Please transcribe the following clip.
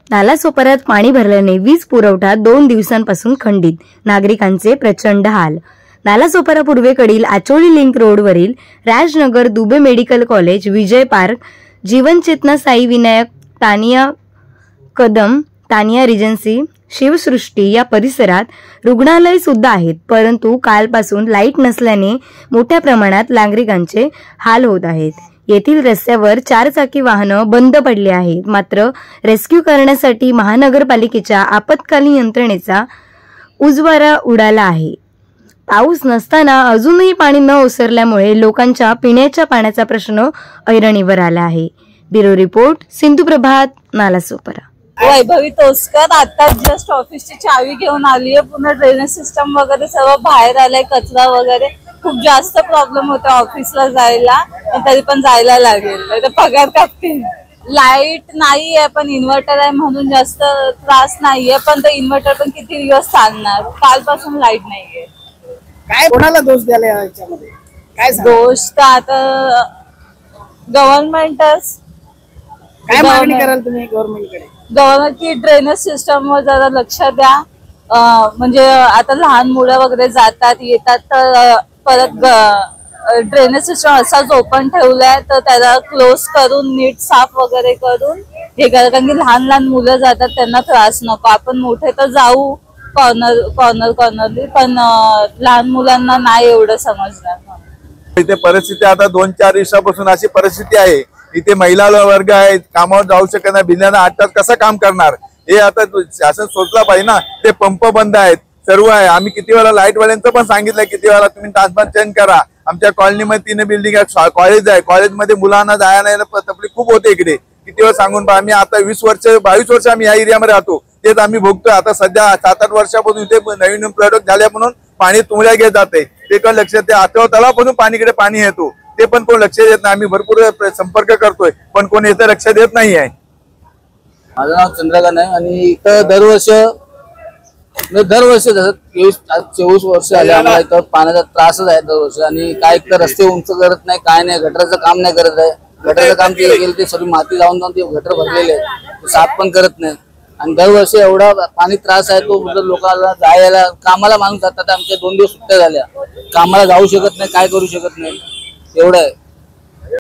नालासोपाऱ्यात पाणी भरल्याने वीज पुरवठा 2 दिवसांपासून खंडित, नागरिकांचे प्रचंड हाल। नालासोपारा पूर्वेकडील आचोळी लिंक रोडवरील राजनगर, दुबे मेडिकल कॉलेज, विजय पार्क, जीवन चेतना, साई विनायक, तानिया कदम, तानिया रिजन्सी, शिवसृष्टी या परिसरात रुग्णालय सुद्धा आहेत, परंतु कालपासून लाईट नसल्याने मोठ्या प्रमाणात नागरिकांचे हाल होत आहेत। येथील रस्त्यावर 4 चाकी वाहनं बंद पडली आहेत, मात्र रेस्क्यू करण्यासाठी महानगरपालिकेच्या आपत्कालीन यंत्रणेचा उजवारा उडाला आहे। पाऊस नसताना अजूनही पाणी न ओसरल्यामुळे लोकांच्या पिण्याच्या पाण्याचा प्रश्न ऐरणीवर आला आहे। ब्युरो रिपोर्ट, सिंधू प्रभात, नालासोपारा। वैभवी तोसकर आता जस्ट ऑफिसची चावी घेऊन आली आहे। पुन्हा ड्रेनेज सिस्टम वगैरे सर्व बाहेर आलाय, कचरा वगैरे खूप जास्त प्रॉब्लेम होता ऑफिसला जायला, तरी पण जायला लागेल, पगार कापतील। लाईट नाहीये पण इन्व्हर्टर आहे म्हणून जास्त त्रास नाहीये, पण ते इन्व्हर्टर पण किती दिवस चालणार, कालपासून लाईट नाहीये। काय कोणाला दोष द्यायला याच्यामध्ये? काय दोष तर आता गव्हर्नमेंटच। काय मागणी कराल तुम्ही गव्हर्नमेंटकडे? गव्हर्नमेंट की ड्रेनेज सिस्टम वर जरा लक्ष द्या, म्हणजे आता लहान मुलं वगैरे जातात येतात तर परत ड्रेनेज सिस्टम असाच ओपन ठेवलाय तर त्याला क्लोज करून नीट साफ वगैरे करून हे करा, कारण की लहान लहान मुलं जातात त्यांना त्रास नको। आपण मोठे तर जाऊ कॉर्नरली, पण लहान मुलांना नाही एवढं समजणार। इथे परिस्थिती आता 2-4 दिवसापासून अशी परिस्थिती आहे, इथे महिला वर्ग आहे, कामावर जाऊ शकत नाही, बिना 8 तास कसं काम करणार हे आता शासन सोचला पाहिजे ना। ते पंप बंद आहेत, सर्व आहे। आम्ही किती वेळा लाईट वाल्यांचं पण सांगितलं, किती वेळा तुम्ही ट्रान्सफॉर्मर चेंज करा। आमच्या कॉलनीमध्ये 3 बिल्डिंग आहे, कॉलेज आहे, कॉलेजमध्ये मुलांना जायला तकलीफ खूप होते इकडे। किती वेळ सांगून पहा, आम्ही आता 22 वर्ष आम्ही या एरियामध्ये राहतो, तेच आम्ही भोगतोय। आता सध्या 7-8 वर्षापासून इथे नवीन प्रोडक्ट झाल्या म्हणून पाणी तुंबल्या घेत जाते, ते कोण लक्ष देते? आता तलावापासून पाणीकडे पाणी येतो, ते पण कोण लक्ष देत नाही। आम्ही भरपूर संपर्क करतोय पण कोण याचं लक्ष देत नाही आहे। माझं नाव चंद्रकांत आहे आणि इथं दरवर्षी 24 वर्ष आले आम्हाला इथं पाण्याचा त्रासच आहे दरवर्षी। आणि काय तर रस्ते उंच करत नाही, काय नाही, गटरचं काम नाही करत आहे। गटरचं काम केलं गेलं ते सगळी माती जाऊन ते गटर भरलेले आहे, साफ पण करत नाही। आणि दरवर्षी एवढा पाणी त्रास आहे, तो लोकांना जायला कामाला माणूस जातात, आमच्या 2 दिवस सुट्ट्या झाल्या, कामाला जाऊ शकत नाही, काय करू शकत नाही, एवढं आहे।